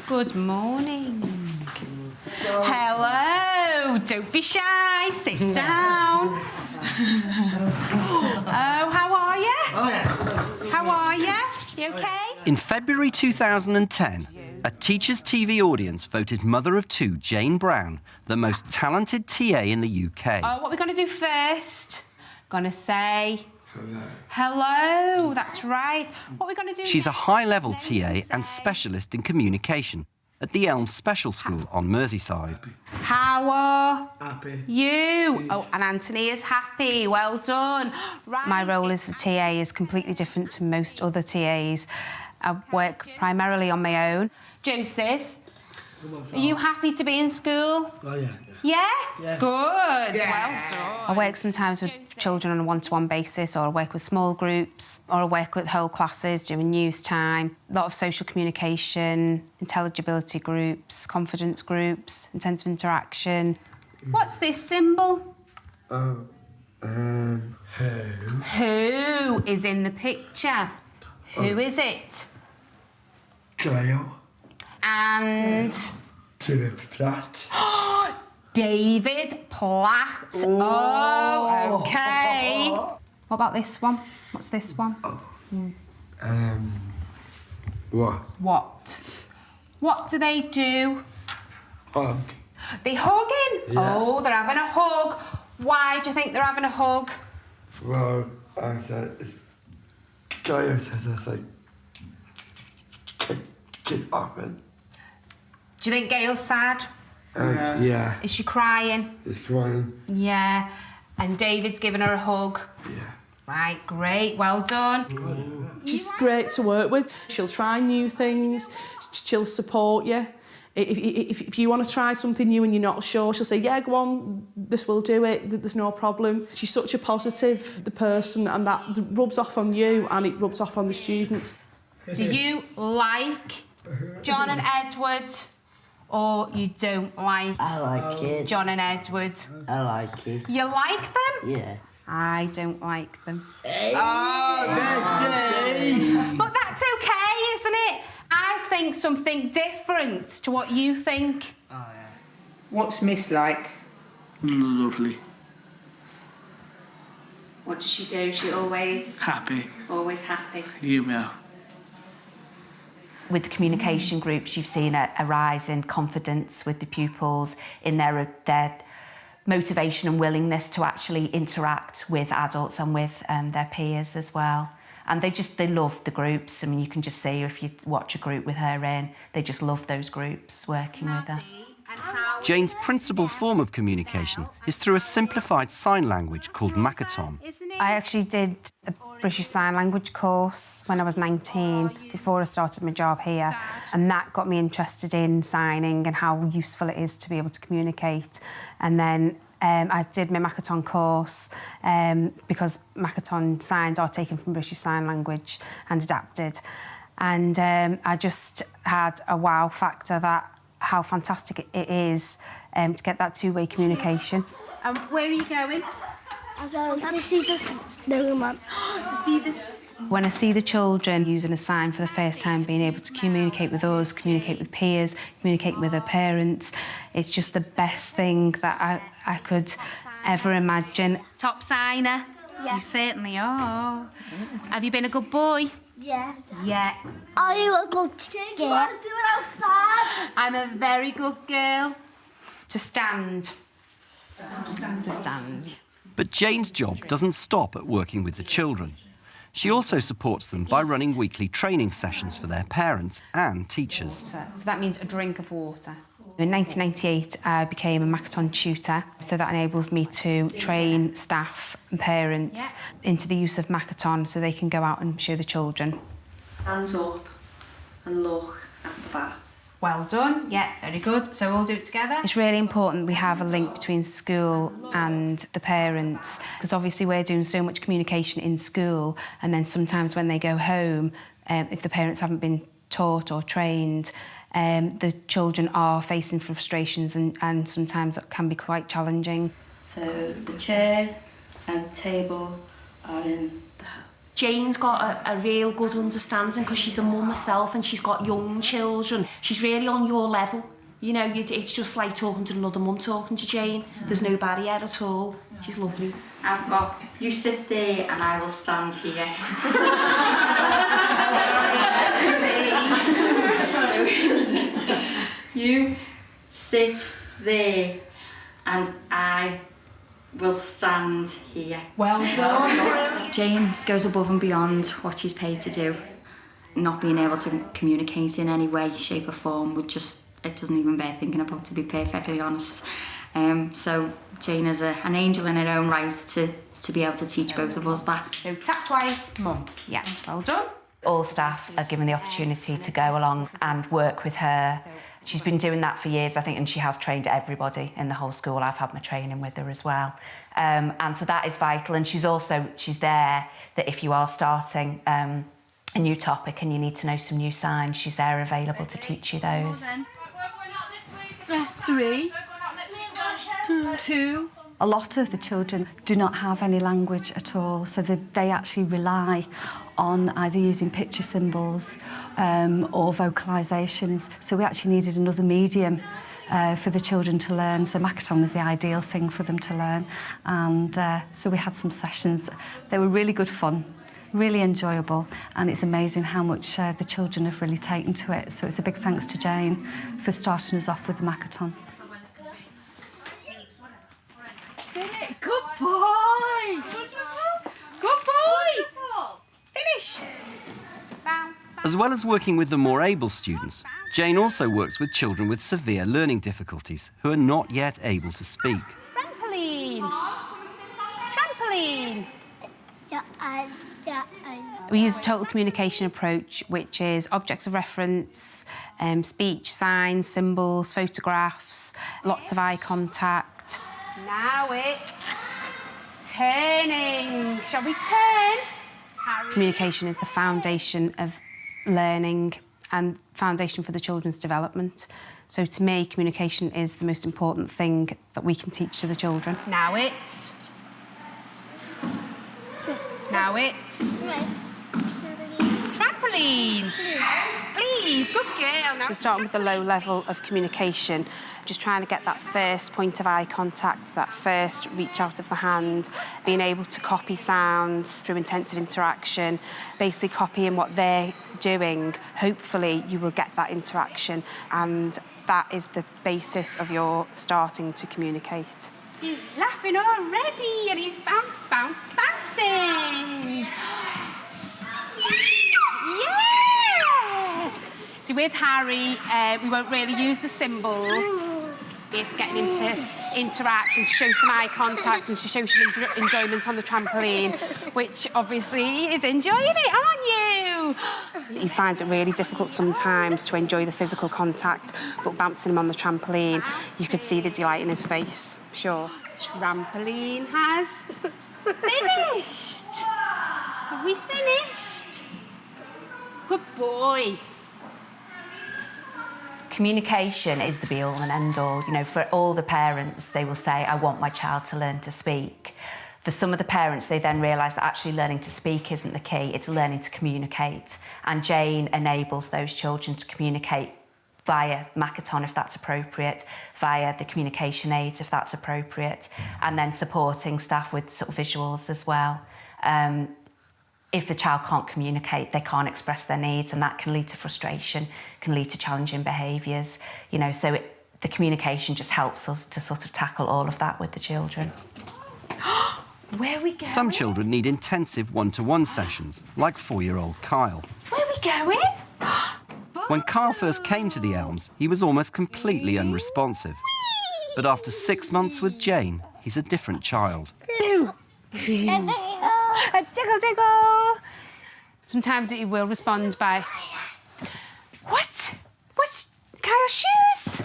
Good morning. Hello. Don't be shy. Sit down. Oh, how are you? Oh, yeah. How are you? You OK? In February 2010, a Teachers TV audience voted mother of two Jane Brown the most talented TA in the UK. Oh, what we're going to do first? Gonna say... Hello, that's right. What we're going to do... She's a next? high-level Then TA we and say, specialist in communication at the Elms Special School on Merseyside. How are Happy. you? Oh, and Anthony is happy. Well done. Right. My role as a TA is completely different to most other TAs. I work primarily on my own. Joseph, are you happy to be in school? Oh, yeah. Yeah? Yeah. Good. Yeah. Well done. I work sometimes with children on a one-to-one basis, or I work with small groups, or I work with whole classes doing news time, a lot of social communication, intelligibility groups, confidence groups, intensive interaction. What's this symbol? Who? Who is in the picture? Who is it? Gail. And... David Platt. David Platt. Oh, OK. What about this one? What's this one? What? What? What do they do? Hug. They hugging? Yeah. Oh, they're having a hug. Why do you think they're having a hug? Well, I said, Gail says, I said, get up and... Do you think Gail's sad? Yeah. Is she crying? It's crying. Yeah. And David's giving her a hug? Yeah. Right, great, well done. She's great to work with. She'll try new things. She'll support you. If you want to try something new and you're not sure, she'll say, yeah, go on, this will do it, there's no problem. She's such a positive, the person, and that rubs off on you and it rubs off on the students. Do you like John and Edward, or you don't like I like it. John and Edward? I like it. You like them? Yeah. I don't like them. Oh, But that's okay, isn't it? I think something different to what you think. Oh, yeah. What's Miss like? Lovely. What does she do? She always Happy. happy. You will. With the communication groups, you've seen a rise in confidence with the pupils in their motivation and willingness to actually interact with adults and with their peers as well. And they love the groups. I mean, you can just see if you watch a group with her in, they just love those groups working with her. Jane's principal form of communication is through a simplified sign language called Makaton. I actually did a British Sign Language course when I was 19, before I started my job here, and that got me interested in signing and how useful it is to be able to communicate. And then I did my Makaton course because Makaton signs are taken from British Sign Language and adapted. And I just had a wow factor that how fantastic it is to get that two-way communication. Where are you going? I'm going to see the snowman. To see this. When I see the children using a sign for the first time, being able to communicate with us, communicate with peers, communicate with their parents, it's just the best thing that I could ever imagine. Top signer? Yeah. You certainly are. Have you been a good boy? Yeah. Yeah. Are you a good girl? I'm a very good girl. To stand. To stand. But Jane's job doesn't stop at working with the children. She also supports them by running weekly training sessions for their parents and teachers. So that means a drink of water. In 1998, I became a Makaton tutor, so that enables me to train staff and parents into the use of Makaton so they can go out and show the children. Hands up and look at the bath. Well done. Yeah, very good. So we'll do it together. It's really important we have a link between school and the parents, because obviously we're doing so much communication in school, and then sometimes when they go home, if the parents haven't been taught or trained, the children are facing frustrations and sometimes it can be quite challenging. So the chair and table are in the house. Jane's got a real good understanding because she's a mum herself and she's got young children. She's really on your level. You know, it's just like talking to another mum talking to Jane. There's no barrier at all. She's lovely. I've got, you sit there and I will stand here. You sit there and I will stand here. Well done. Jane goes above and beyond what she's paid to do. Not being able to communicate in any way, shape or form would just, it doesn't even bear thinking about, to be perfectly honest. So Jane is an angel in her own right to be able to teach both of us that. So tap twice, mum. Yeah, well done. All staff are given the opportunity to go along and work with her. She's been doing that for years, I think, and she has trained everybody in the whole school. I've had my training with her as well. And so that is vital. And she's there that if you are starting a new topic and you need to know some new signs, she's there available to teach you those. 3, 2. A lot of the children do not have any language at all, so they actually rely on either using picture symbols or vocalisations. So we actually needed another medium for the children to learn. So Makaton was the ideal thing for them to learn. And so we had some sessions. They were really good fun, really enjoyable, and it's amazing how much the children have really taken to it. So it's a big thanks to Jane for starting us off with the Makaton. Good boy! Good boy! Finish! As well as working with the more able students, Jane also works with children with severe learning difficulties who are not yet able to speak. Trampoline! Trampoline! I We use a total communication approach, which is objects of reference, speech, signs, symbols, photographs, lots of eye contact. Now it's turning. Shall we turn? Communication is the foundation of learning and foundation for the children's development. So to me, communication is the most important thing that we can teach to the children. Now it's... Now it's... Trampoline! Please, good girl. So we're starting with the low level of communication, just trying to get that first point of eye contact, that first reach out of the hand, being able to copy sounds through intensive interaction, basically copying what they're doing. Hopefully you will get that interaction, and that is the basis of your starting to communicate. He's laughing already and he's bouncing. Yeah! So with Harry, we won't really use the symbols. It's getting him to interact and to show some eye contact and to show some enjoyment on the trampoline, which obviously is enjoying it, aren't you? He finds it really difficult sometimes to enjoy the physical contact, but bouncing him on the trampoline, you could see the delight in his face, sure. Trampoline has finished. Have we finished? Good boy. Communication is the be-all and end-all. You know, for all the parents, they will say, I want my child to learn to speak. For some of the parents, they then realise that actually learning to speak isn't the key, it's learning to communicate. And Jane enables those children to communicate via Makaton, if that's appropriate, via the communication aids, if that's appropriate, and then supporting staff with sort of visuals as well. If the child can't communicate, they can't express their needs, and that can lead to frustration, can lead to challenging behaviours. You know, so the communication just helps us to sort of tackle all of that with the children. Where are we going? Some children need intensive one-to-one sessions, like 4-year-old Kyle. Where are we going? When Kyle first came to the Elms, he was almost completely unresponsive. But after 6 months with Jane, he's a different child. Tickle, tickle. Sometimes he will respond by, what? What's Kyle's shoes?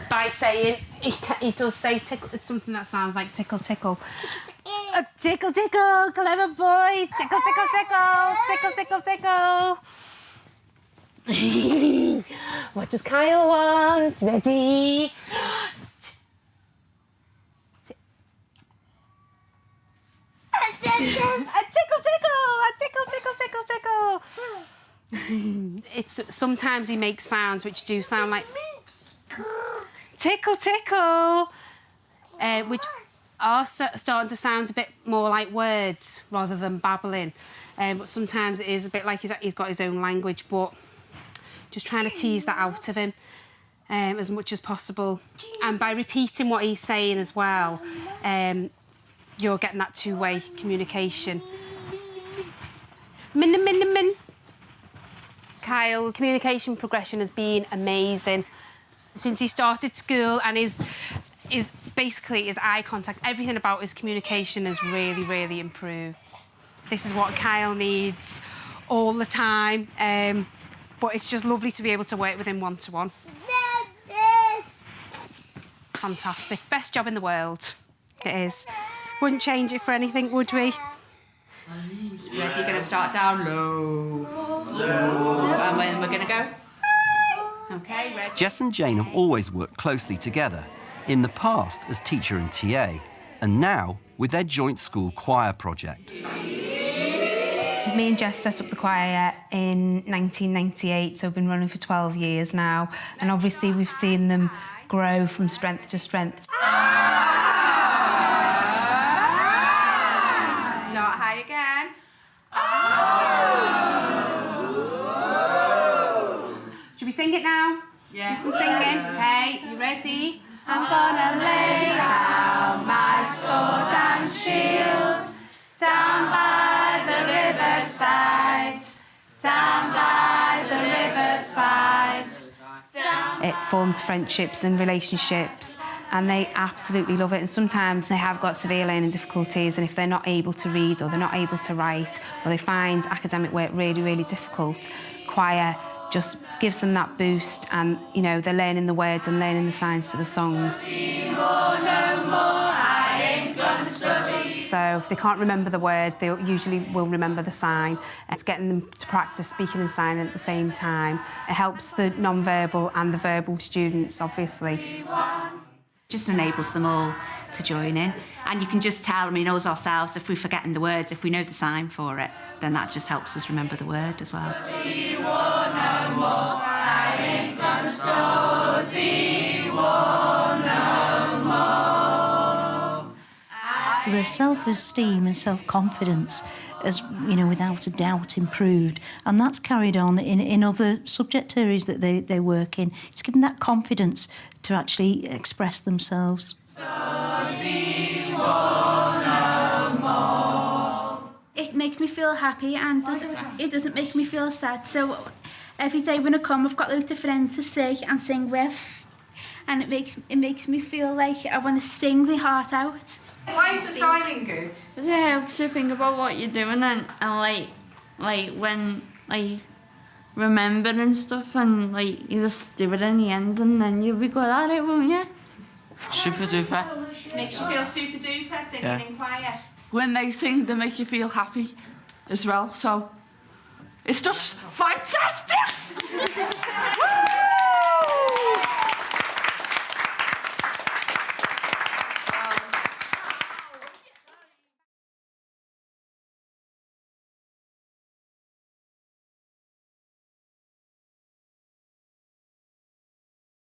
By saying, he does say tickle, it's something that sounds like tickle, tickle. Tickle, tickle, clever boy. Tickle, tickle, tickle. Tickle, tickle, tickle. What does Kyle want? Ready? It's sometimes he makes sounds which do sound like tickle, tickle, which are starting to sound a bit more like words rather than babbling. But sometimes it is a bit like he's got his own language, but just trying to tease that out of him as much as possible. And by repeating what he's saying as well, you're getting that two-way communication. Min, min, min. Kyle's communication progression has been amazing. Since he started school, and his basically his eye contact, everything about his communication has really, really improved. This is what Kyle needs all the time, but it's just lovely to be able to work with him one-to-one. Fantastic. Best job in the world. It is. Wouldn't change it for anything, would we? Ready, going to start down low. Low. And then we're going to go. OK, ready. Jess and Jane have always worked closely together, in the past as teacher and TA, and now with their joint school choir project. Me and Jess set up the choir in 1998, so we've been running for 12 years now, and obviously we've seen them grow from strength to strength. Start high again. Should we sing it now? Yeah. Do some singing. Okay, you ready? I'm gonna lay down my sword and shield down by the riverside, down by the riverside. It formed friendships and relationships, and they absolutely love it. And sometimes they have got severe learning difficulties, and if they're not able to read or they're not able to write, or they find academic work really, really difficult, choir just gives them that boost, and, you know, they're learning the words and learning the signs to the songs. So if they can't remember the word, they usually will remember the sign. It's getting them to practice speaking and signing at the same time. It helps the non-verbal and the verbal students, obviously. Just enables them all to join in. And you can just tell, I mean, us ourselves, if we're forgetting the words, if we know the sign for it, then that just helps us remember the word as well. Their self-esteem and self-confidence has, you know, without a doubt improved, and that's carried on in other subject areas that they work in. It's given that confidence to actually express themselves. It makes me feel happy, and it doesn't make me feel sad. So every day when I come, I've got loads of friends to see and sing with, and it makes me feel like I want to sing my heart out. Why is the signing good? Because it helps you think about what you're doing and like when remember and stuff, and like you just do it in the end and then you'll be good at it, won't you? Super duper. Makes you feel super duper singing in choir. When they sing, they make you feel happy as well, so it's just fantastic!